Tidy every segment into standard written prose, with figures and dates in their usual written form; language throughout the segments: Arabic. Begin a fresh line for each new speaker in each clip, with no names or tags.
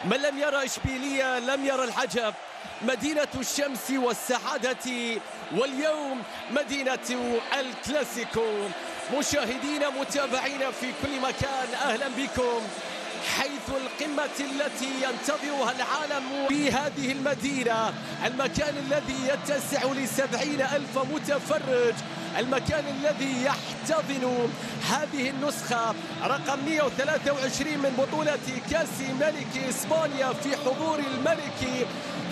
من لم يرى إشبيلية لم يرى العجب. مدينة الشمس والسعادة، واليوم مدينة الكلاسيكو. مشاهدينا متابعينا في كل مكان، أهلا بكم حيث القمة التي ينتظرها العالم في هذه المدينة، المكان الذي يتسع ل70,000 متفرج، المكان الذي يحتضن هذه النسخة رقم 123 من بطولة كأس ملك إسبانيا في حضور الملك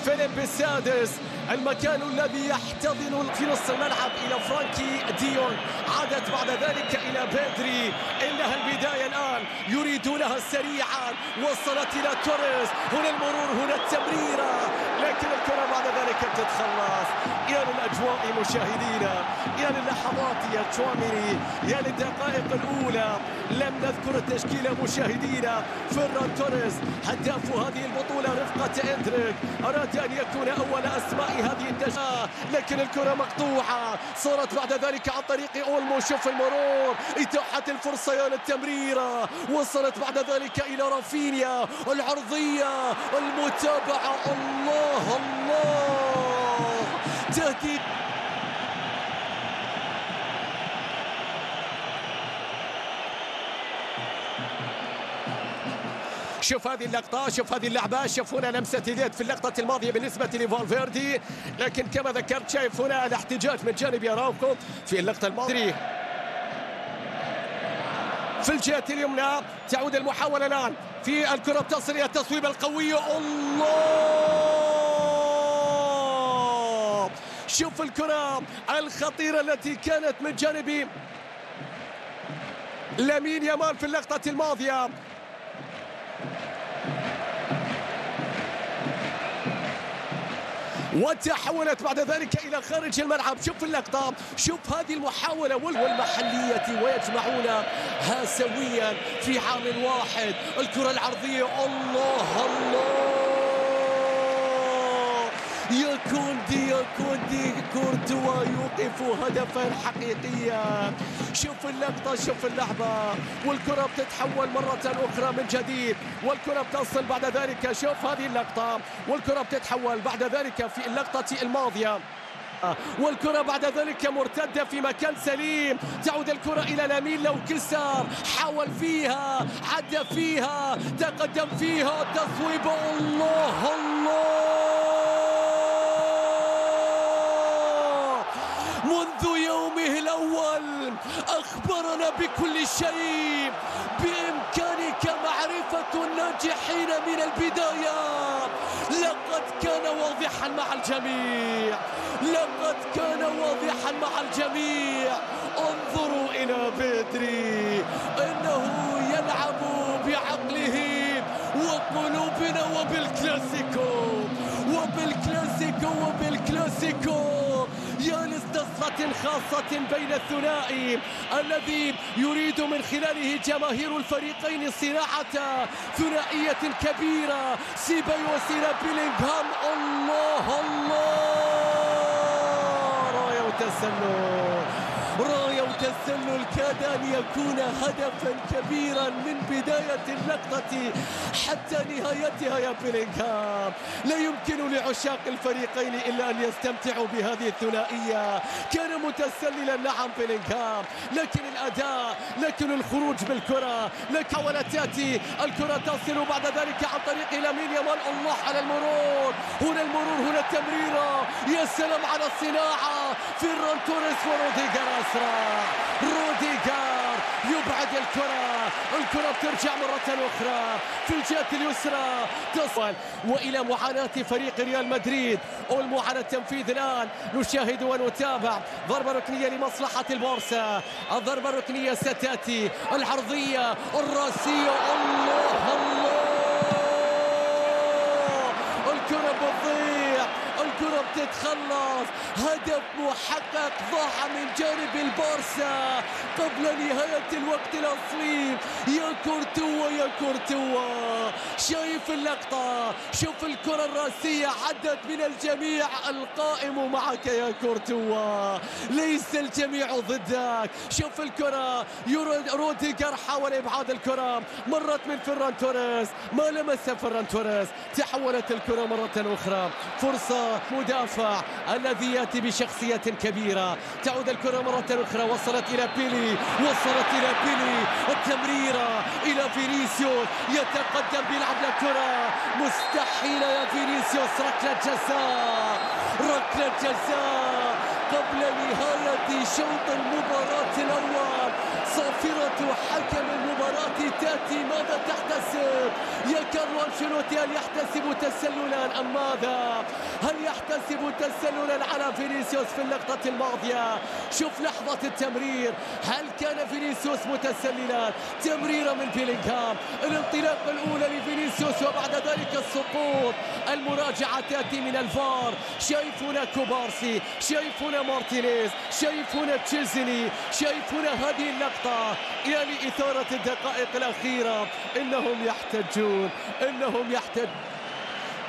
فيليب السادس، المكان الذي يحتضن في نص الملعب إلى فرانكي ديون، عادت بعد ذلك إلى بيدري. إنها البداية الآن، يريدونها سريعا، وصلت إلى توريس، هنا المرور، هنا التمريرة، لكن الكرة بعد ذلك تتخلص. يا للأجواء مشاهدينا، يا للحظات يا تشواميني، يا للدقائق الأولى. لم نذكر التشكيلة مشاهدينا. فيران توريس هداف هذه البطولة رفقة إندريك، أراد أن يكون أول أسماء هذه التشكيلة، لكن الكرة مقطوعة، صارت بعد ذلك عن طريق أولمو. شوف المرور، إتاحة الفرصة يا للتمريرة، وصلت بعد ذلك إلى رافينيا، العرضية، المتابعة، الله الله، تهديد. شوف هذه اللقطة، شوف هذه اللعبة، شوف هنا لمسة اليد في اللقطة الماضية بالنسبة لفالفيردي، لكن كما ذكرت شايف هنا الاحتجاج من جانب أراوخو في اللقطة الماضية. في الجهة اليمنى تعود المحاولة الآن، في الكرة بتصل إلى التصويبة القوية، الله، شوف الكرة الخطيرة التي كانت من جانب لامين يامال في اللقطة الماضية. وتحولت بعد ذلك إلى خارج الملعب. شوف اللقطة، شوف هذه المحاولة والمحلية، ويجمعونها سويا في عام واحد. الكرة العرضية، الله الله، يا كوندي يا كوندي، كورتوا يوقف هدفا حقيقيا. شوف اللقطة، شوف اللعبة، والكرة بتتحول مرة أخرى من جديد، والكرة بتصل بعد ذلك. شوف هذه اللقطة، والكرة بتتحول بعد ذلك في اللقطة الماضية، والكرة بعد ذلك مرتدة في مكان سليم. تعود الكرة إلى لامين، لو كسر، حاول فيها، عدى فيها، تقدم فيها، تصويب، الله الله. منذ يومه الأول أخبرنا بكل شيء، بإمكانك معرفة الناجحين من البداية. لقد كان واضحا مع الجميع، لقد كان واضحا مع الجميع. انظروا إلى بيدري، إنه يلعب بعقله وقلوبنا، وبالكلاسيكو وبالكلاسيكو وبالكلاسيكو. يا لاستثقة خاصة بين الثنائي الذي يريد من خلاله جماهير الفريقين صناعة ثنائية كبيرة، سيبايوس إلى بيلينغهام، الله الله، راية وتسلل، راية وتسلل، كاد أن يكون هدفا كبيرا من بداية اللقطة حتى نهايتها يا بيلينغهام. لا يمكن لعشاق الفريقين إلا أن يستمتعوا بهذه الثنائية. كان متسللا نعم بيلينغهام، لكن الأداء، لكن الخروج بالكرة، لكن ولا تأتي الكرة تصل بعد ذلك عن طريق لامين يامال، الله على المرور، هنا المرور، هنا التمريرة، يا سلام على الصناعة. فيران توريس وروديجر أسرع، روديجر يبعد الكرة، الكرة بترجع مرة أخرى في الجهة اليسرى، تصل وإلى معاناة فريق ريال مدريد. أولمو على التنفيذ الآن، نشاهد ونتابع. ضربة ركنية لمصلحة البارسا، الضربة الركنية ستأتي، العرضية، الراسية، الله الله، الكرة بتضيع، الكرة تتخلص. هدف محقق ضاع من جانب البارسا قبل نهاية الوقت الأصلي. يا كورتوا يا كورتوا، شايف اللقطة، شوف الكرة الرأسية عدت من الجميع. القائم معك يا كورتوا، ليس الجميع ضدك. شوف الكرة، روديجر حاول إبعاد الكرة، مرت من فيران توريس، ما لمسها فيران توريس، تحولت الكرة مرة أخرى. فرصة مدافع الذي يأتي بشخصية كبيرة، تعود الكرة مرة أخرى، وصلت إلى بيلي، وصلت إلى بيلي، التمريرة إلى فينيسيوس، يتقدم بيلعب الكرة، مستحيل يا فينيسيوس. ركلة جزاء، ركلة جزاء قبل نهاية شوط المباراة الأول. صافرة حكم المباراة تأتي، ماذا تحتسب يا كارلو أنشيلوتي؟ هل يحتسب تسللا أم ماذا؟ هل يحتسب تسللا على فينيسيوس في اللقطة الماضية؟ شوف لحظة التمرير، هل كان فينيسيوس متسللا؟ تمريرة من بيلينغهام، الانطلاقة الأولى لفينيسيوس وبعد ذلك السقوط. المراجعة تأتي من الفار، شايفون كوبارسي، شايفون مارتينيز، شايفون تشيزني، شايفون هذه اللقطة إلى لإثارة الدقائق الأخيرة. إنهم يحتاجون، إنهم يحتاجون.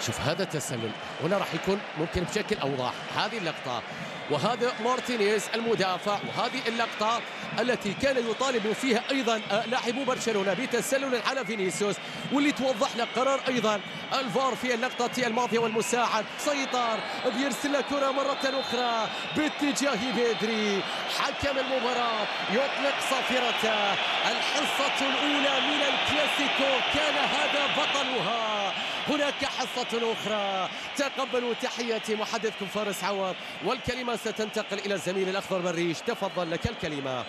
شوف هذا التسلل هنا راح يكون ممكن بشكل أوضح. هذه اللقطة وهذا مارتينيز المدافع، وهذه اللقطة التي كان يطالب فيها أيضا لاعبو برشلونة بتسلل على فينيسيوس، واللي توضح لك قرار أيضا الفار في اللقطة الماضية والمساعد. سيطر، بيرسل كرة مرة أخرى باتجاه بيدري. حكم المباراة يطلق صافرته. الحصة الأولى من الكلاسيكو كان هذا بطلها. هناك حصة أخرى. تقبلوا تحياتي محدثكم فارس عوض، والكلمة ستنتقل إلى الزميل الأخضر بريش. تفضل لك الكلمة.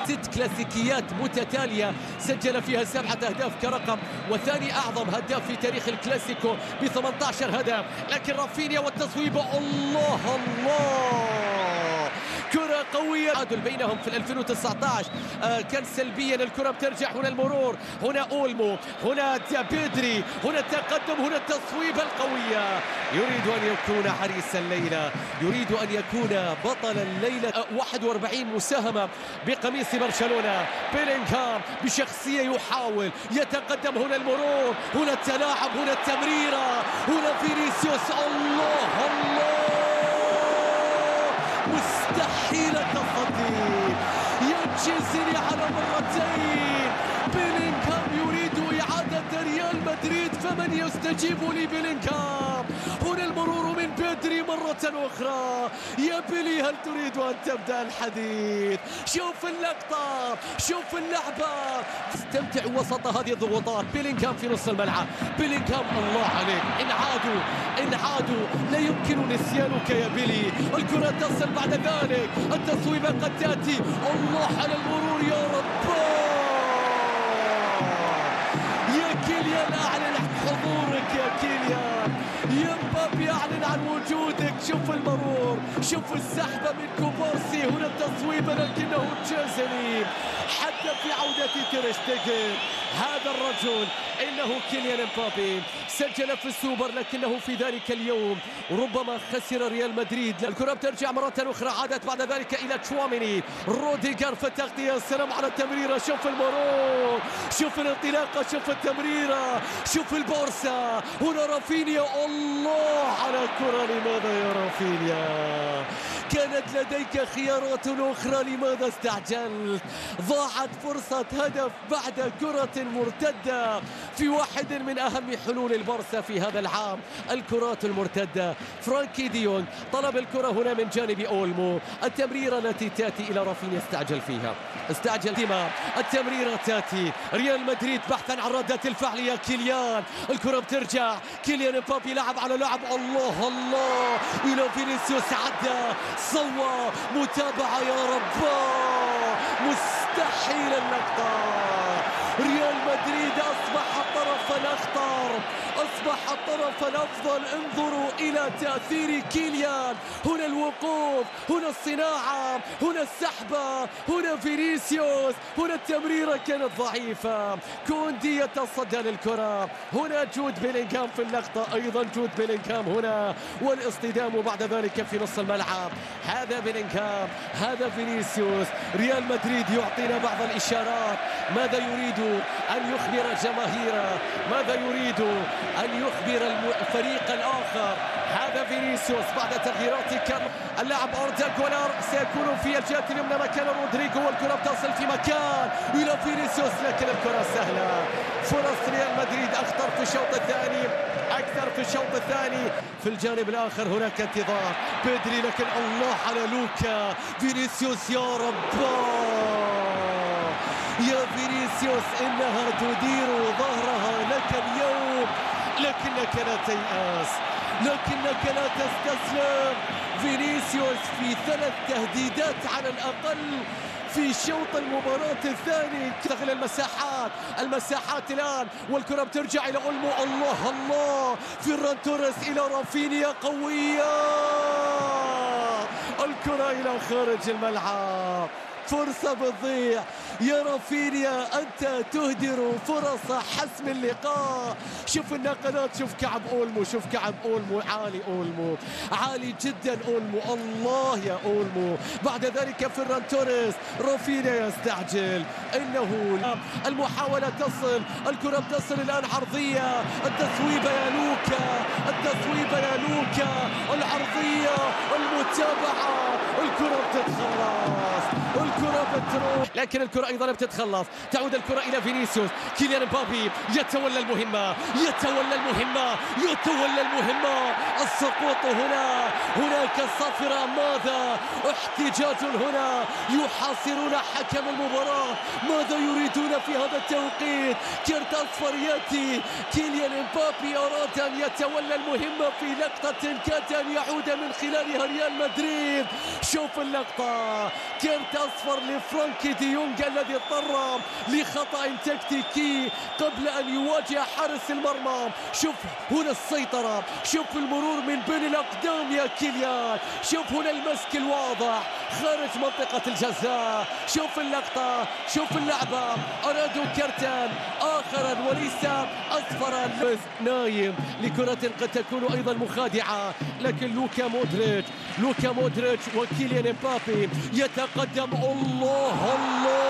ست كلاسيكيات متتالية سجل فيها 7 أهداف كرقم، وثاني أعظم هداف في تاريخ الكلاسيكو ب18 هدف. لكن رافينيا والتصويبة، الله الله، كرة قوية. تعادل بينهم في 2019 كان سلبيا. الكرة بترجع، هنا المرور، هنا أولمو، هنا بيدري، هنا التقدم، هنا التصويبة القوية. يريد أن يكون عريس الليلة، يريد أن يكون بطل الليلة. 41 مساهمة بقميص برشلونة. بيلينغهام بشخصية يحاول، يتقدم، هنا المرور، هنا التلاعب، هنا التمريرة، هنا فينيسيوس، الله الله، مستحيل التصدي، ينجزني على مرتين. بيلينغهام يريد إعادة ريال مدريد، فمن يستجيب لبيلينغهام؟ هنا المرور من بيدري مرة أخرى. يا بيلي، هل تريد أن تبدأ الحديث؟ شوف اللقطة، شوف اللعبة، استمتع وسط هذه الضغوطات. بيلينغهام في نص الملعب، بيلينغهام، الله عليك، إن عادوا لا يمكن نسيانك يا بيلي. الكرة تصل بعد ذلك، التصويبة قد تأتي، الله على المرور يا رب. يا كيليان، أعلن عن حضورك يا كيليان، يا مبابي أعلن عن وجودك. شوف المرور، شوف السحبة من كوبارسي، هنا التصويبة لكنه تشيزني. حتى في عودة تير شتيجن، هذا الرجل إنه كيليان مبابي، سجل في السوبر لكنه في ذلك اليوم ربما خسر ريال مدريد. الكرة بترجع مرة أخرى، عادت بعد ذلك إلى تشواميني. روديجر في التغطية، السلام على التمريرة، شوف المرور، شوف الانطلاقة، شوف التمريرة، شوف البارسا. هنا رافينيا، الله على كرة، لماذا يا رافينيا؟ كانت لديك خيارات أخرى، لماذا استعجلت؟ ضاعت فرصة هدف بعد كرة مرتدة في واحد من أهم حلول البارسا في هذا العام، الكرات المرتدة. فرانكي ديونغ طلب الكرة هنا من جانب أولمو، التمريرة التي تأتي إلى رافينيا استعجل فيها، استعجل فيها. التمريرة تأتي، ريال مدريد بحثا عن ردة الفعل يا كيليان. الكرة بترجع، كيليان مبابي لعب على لعب، الله الله، إلى فينيسيوس، عدى، صوى، متابعة يا رب، مستحيل اللقطة. ريال مدريد أصبح طرفا أخطر، أصبح طرفا أفضل. انظروا إلى تأثير كيليان، هنا الوقوف، هنا الصناعة، هنا السحبة، هنا فينيسيوس، هنا التمريرة كانت ضعيفة. كوندي يتصدى للكرة، هنا جود بيلينغهام في اللقطة، أيضا جود بيلينغهام هنا، والاصطدام بعد ذلك في نص الملعب. هذا بيلينغهام، هذا فينيسيوس. ريال مدريد يعطينا بعض الإشارات، ماذا يريد أن يخبر جماهيره، ماذا يريد أن يخبر الفريق الآخر. هذا فينيسيوس بعد تغييرات اللاعب أردا جولار سيكون في الجهة اليمنى مكان رودريجو، والكرة بتصل في مكان إلى فينيسيوس، لكن الكرة سهلة. فرص ريال مدريد أخطر في الشوط الثاني، أكثر في الشوط الثاني. في الجانب الآخر هناك انتظار بيدري، لكن الله على لوكا. فينيسيوس يا رب، يا فينيسيوس إنها تدير ظهرها لك اليوم، لكنك لا تيأس، لكنك لا تستسلم. فينيسيوس في 3 تهديدات على الأقل في شوط المباراة الثاني. تغل المساحات الآن، والكرة بترجع إلى أولمو. الله الله، فيران توريس إلى رافينيا، قوية، الكرة إلى خارج الملعب، فرصة بتضيع. يا رافينيا أنت تهدر فرص حسم اللقاء. شوف النقلات، شوف كعب أولمو، شوف كعب أولمو، عالي أولمو، عالي جدا أولمو. الله يا أولمو. بعد ذلك فيران توريس، رافينيا يستعجل، إنه المحاولة تصل، الكرة بتصل الآن عرضية، التسويبة يا لوكا، التسويبة يا لوكا، العرضية، المتابعة، الكرة بتتخلص، الكرة بتروح، لكن الكرة أيضا بتتخلص. تعود الكرة إلى فينيسيوس، كيليان مبابي يتولى المهمة، يتولى المهمة، يتولى المهمة. السقوط هنا، هناك صافرة. ماذا؟ احتجاج هنا، يحاصرون حكم المباراة. ماذا يريدون في هذا التوقيت؟ كرت أصفر يأتي. كيليان مبابي أراد أن يتولى المهمة في لقطة كاد أن يعود من خلالها ريال مدريد. شوف اللقطة، كرت أصفر لفرانكي دي يونغ الذي اضطر لخطأ تكتيكي قبل أن يواجه حارس المرمى. شوف هنا السيطرة، شوف المرور من بين الأقدام يا كيليان، شوف هنا المسك الواضح خارج منطقة الجزاء. شوف اللقطة، شوف اللعبة، أرادوا كرتا آخرا وليس أصفرا. نايم لكرة قد تكون أيضا مخادعة، لكن لوكا مودريتش وكيليان مبابي يتقدم. الله الله،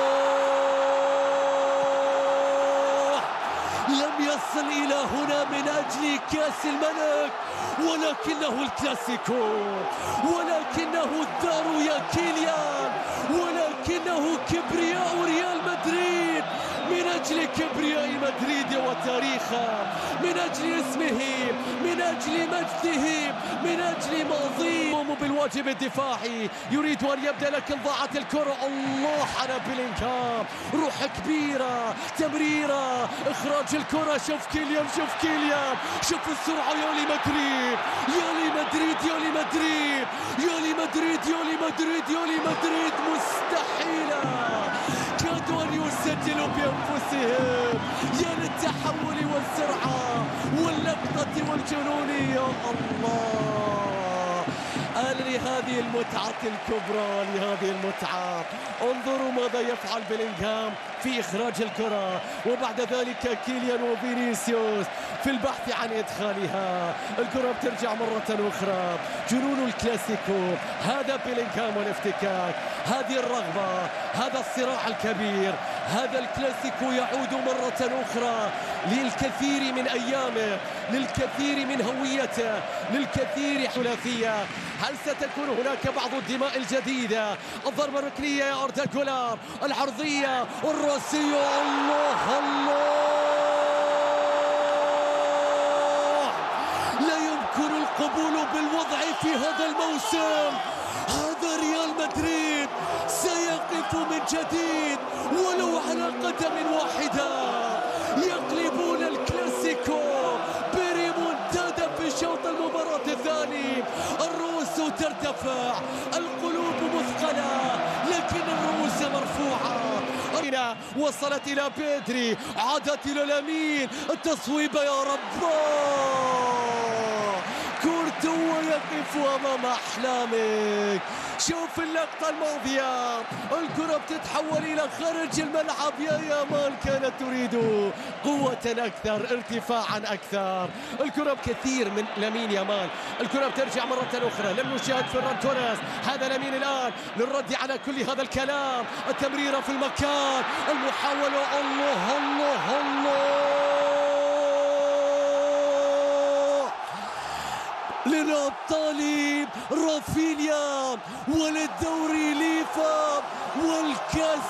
لم يصل إلى هنا من أجل كأس الملك، ولكنه الكلاسيكو، ولكنه الدار يا كيليان، ولكنه كبرياء ريال مدريد. من أجل كبرياء مدريد وتاريخه، من أجل اسمه، من أجل مجده، من أجل ماضيه. بالواجب الدفاعي، يريد أن يبدأ لكن ضاعت الكرة. الله على بيلينغهام، روح كبيرة، تمريرة، إخراج الكرة. شوف كيليان، شوف كيليان، شوف السرعة. يا لمدريد، يا لمدريد، يا لمدريد، يا لمدريد، يا لمدريد، يا لمدريد. مستحيلة، كادوا أن يسجلوا بأنفسهم. يا للتحول والسرعة واللقطة والجنون. يا الله، لهذه المتعة الكبرى، لهذه المتعة. انظروا ماذا يفعل بيلينغهام في إخراج الكرة، وبعد ذلك كيليان وفينيسيوس في البحث عن إدخالها. الكرة بترجع مرة أخرى. جنون الكلاسيكو، هذا بيلينغهام والافتكاك، هذه الرغبة، هذا الصراع الكبير. هذا الكلاسيكو يعود مرة أخرى للكثير من أيامه، للكثير من هويته، للكثير ثلاثية. هل ستكون هناك بعض الدماء الجديدة؟ الضربة الركنية يا أردا جولار، العرضية والرأسية. الله الله، لا يمكن القبول بالوضع في هذا الموسم. هذا ريال مدريد سيقف من جديد ولو على قدم واحدة. يقلبون الكلاسيكو بريمونتادا في شوط المباراة الثاني. الرؤوس ترتفع، القلوب مثقلة، لكن الرؤوس مرفوعة. وصلت إلى بيدري، عادت إلى لامين، التصويبة يا رب، كورتوا يقف أمام أحلامك. شوف اللقطة الماضية، الكرة بتتحول إلى خارج الملعب، يا يامال كانت تريد قوة أكثر، ارتفاعا أكثر. الكرة بكثير من لامين يامال، الكرة بترجع مرة أخرى، لم نشاهد فيران توريس، هذا لامين الآن للرد على كل هذا الكلام، التمريرة في المكان، المحاولة، الله الله الله للأبطال رافينيا وللدوري ليفا والكاس.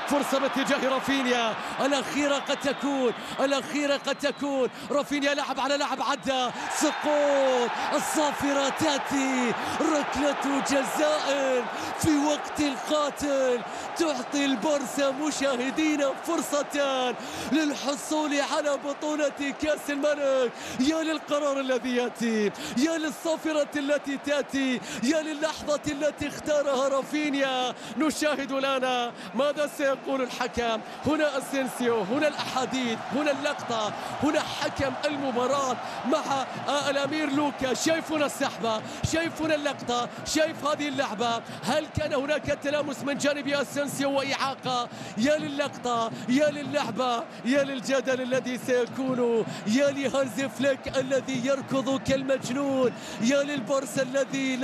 فرصة باتجاه رافينيا، الأخيرة قد تكون، الأخيرة قد تكون. رافينيا لعب على لعب، عدى، سقوط، الصافرة تأتي، ركلة جزاء في وقت القاتل تعطي البارسا مشاهدينا فرصة للحصول على بطولة كأس الملك. يا للقرار الذي يأتي، يا للصافرة التي تأتي، يا للحظة التي اختارها رافينيا. نشاهد الآن ماذا سيقول الحكم. هنا اسينسيو، هنا الأحاديث، هنا اللقطة، هنا حكم المباراة مع الأمير لوكا. شايفون السحبة، شايفون اللقطة، شايف هذه اللعبة. هل كان هناك تلامس من جانب اسينسيو وإعاقة؟ يا للقطة، يا للعبة، يا للجدل الذي سيكون، يا لهانز فليك الذي يركض كالمجنون، يا للبارسا الذي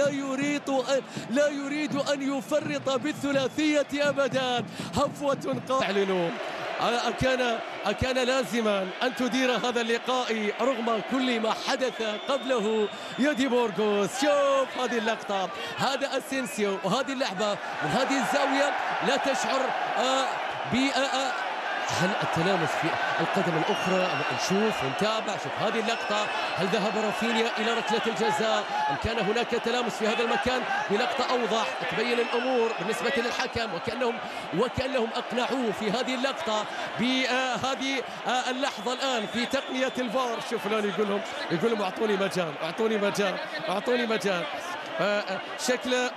لا يريد أن يفرط بالثلاثية أبدا. هفوة قاعلة. أكان لازما أن تدير هذا اللقاء رغم كل ما حدث قبله يا دي بورغوس. شوف هذه اللقطة، هذا اسينسيو، وهذه اللعبة من هذه الزاوية لا تشعر هل التلامس في القدم الأخرى؟ نشوف ونتابع. شوف هذه اللقطة، هل ذهب رافينيا إلى ركلة الجزاء أم كان هناك تلامس في هذا المكان؟ بلقطة أوضح تبين الأمور بالنسبة للحكم، وكأنهم أقنعوه في هذه اللقطة بهذه اللحظة الآن في تقنية الفار. شوف الآن يقول لهم أعطوني مجال، أعطوني مجال، أعطوني مجال. شكله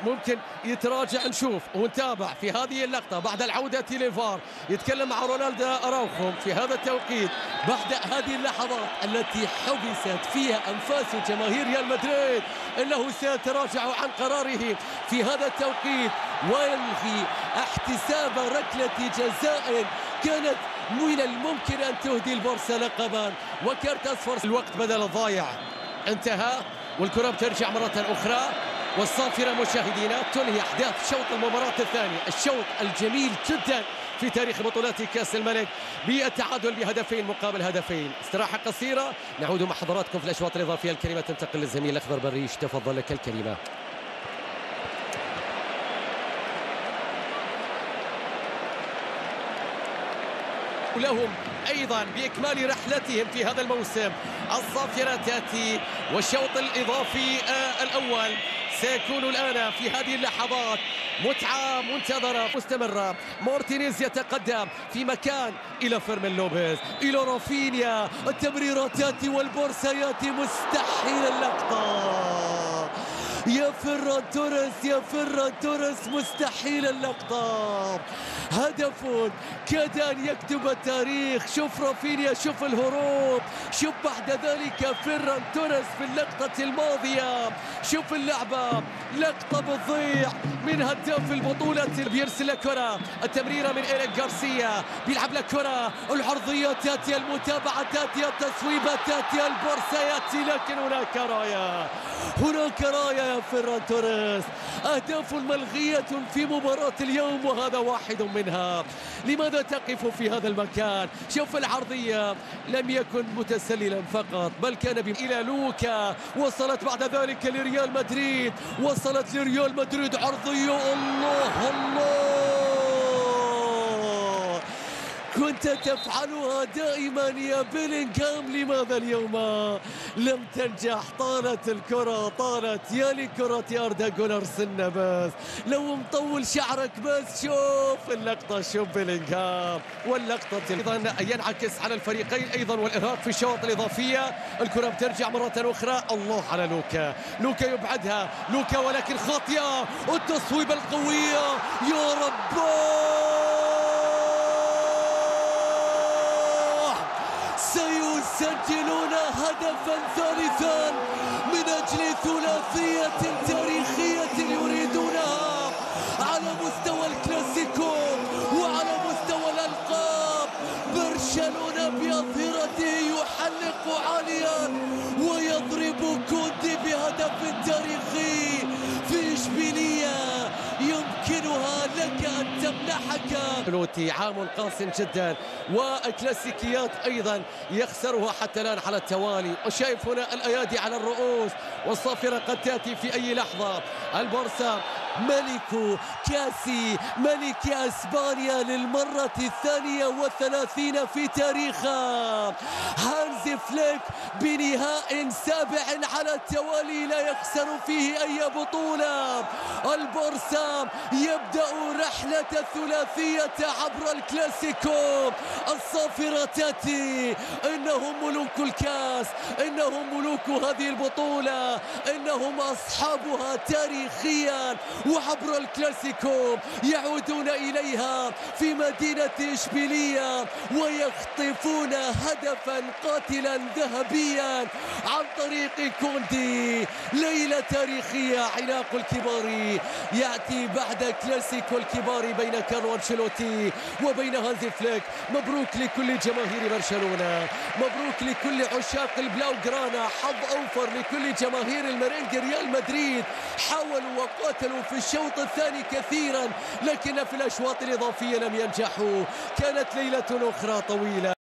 ممكن يتراجع. نشوف ونتابع في هذه اللقطة بعد العودة للفار. يتكلم مع رونالدو أراوخو في هذا التوقيت بعد هذه اللحظات التي حبست فيها أنفاس جماهير ريال مدريد، إنه سيتراجع عن قراره في هذا التوقيت ويلغي احتساب ركلة جزاء كانت من الممكن أن تهدي البارسا لقبا وكارت أصفر. الوقت بدل الضايع انتهى، والكرة بترجع مرة أخرى، والصافرة مشاهدينا تنهي أحداث شوط المباراة الثاني، الشوط الجميل جدا في تاريخ بطولات كأس الملك بالتعادل بهدفين مقابل هدفين. استراحة قصيرة، نعود مع حضراتكم في الأشواط الإضافية. الكلمة تنتقل للزميل الأخضر بريش، تفضل لك الكلمة. لهم أيضا بإكمال رحلتهم في هذا الموسم. الصافرة تأتي، والشوط الإضافي الأول سيكون الآن في هذه اللحظات. متعة منتظرة مستمرة. مارتينيز يتقدم في مكان إلى فيرمين لوبيز، إلى رافينيا، التمريرات تأتي والبارسا يأتي. مستحيل اللقطة يا فيران توريس، يا فيران توريس، مستحيل اللقطة. هدف كاد أن يكتب التاريخ. شوف رافينيا، شوف الهروب، شوف بعد ذلك فيران توريس في اللقطة الماضية. شوف اللعبة، لقطة بتضيع من هداف البطولة. بيرسل الكرة، التمريرة من إيريك غارسيا، بيلعب الكرة، العرضية تأتي، المتابعة تأتي، التصويبة تأتي، البارسا يأتي، لكن هناك راية، هناك راية يا فيران توريس. أهداف ملغية في مباراة اليوم وهذا واحد منها. لماذا تقف في هذا المكان؟ شوف العرضية، لم يكن متسللا فقط بل كان إلى لوكا، وصلت بعد ذلك لريال مدريد، وصلت لريال مدريد عرضية. الله الله، كنت تفعلها دائما يا بيلينغهام، لماذا اليوم لم تنجح؟ طالت الكرة، طالت. يا لكرة أردا جونرسن، بس لو مطول شعرك بس. شوف اللقطة، شوف بيلينغهام، واللقطة أيضا ينعكس على الفريقين أيضا، والإرهاق في الشوط الإضافية. الكرة بترجع مرة أخرى. الله على لوكا، لوكا يبعدها، لوكا ولكن خاطئة، التصويبة القوية، يا رب يسجلون هدفا ثالثا من أجل ثلاثية تاريخية يريدونها على مستوى الكلاسيكو وعلى مستوى الألقاب. برشلونة بأظهرته يحلق عاليا ويضرب كوندي بهدف تاريخي في إشبيلية يمكنها لك أن تمنحك بلوتي. عام قاسم جدا وكلاسيكيات أيضا يخسرها حتى الآن على التوالي. وشايف هنا الأيادي على الرؤوس والصافرة قد تأتي في أي لحظة. البارسا ملك كاسي، ملك اسبانيا للمرة 32 في تاريخها. هانز فليك بنهاء 7 على التوالي لا يخسر فيه اي بطولة. البارسا يبدأ رحلة الثلاثية عبر الكلاسيكو. الصافرة تأتي، انهم ملوك الكاس، انهم ملوك هذه البطولة، انهم اصحابها تاريخيا. وعبر الكلاسيكو يعودون إليها في مدينة إشبيلية ويخطفون هدفا قاتلا ذهبيا عن طريق كوندي. ليلة تاريخية. عناق الكبار يأتي بعد كلاسيكو الكبار بين كارلو أنشيلوتي وبين هانز فليك. مبروك لكل جماهير برشلونة، مبروك لكل عشاق البلاو جرانا. حظ أوفر لكل جماهير المرينج ريال مدريد. حاولوا وقاتلوا في الشوط الثاني كثيرا لكن في الأشواط الإضافية لم ينجحوا. كانت ليلة أخرى طويلة.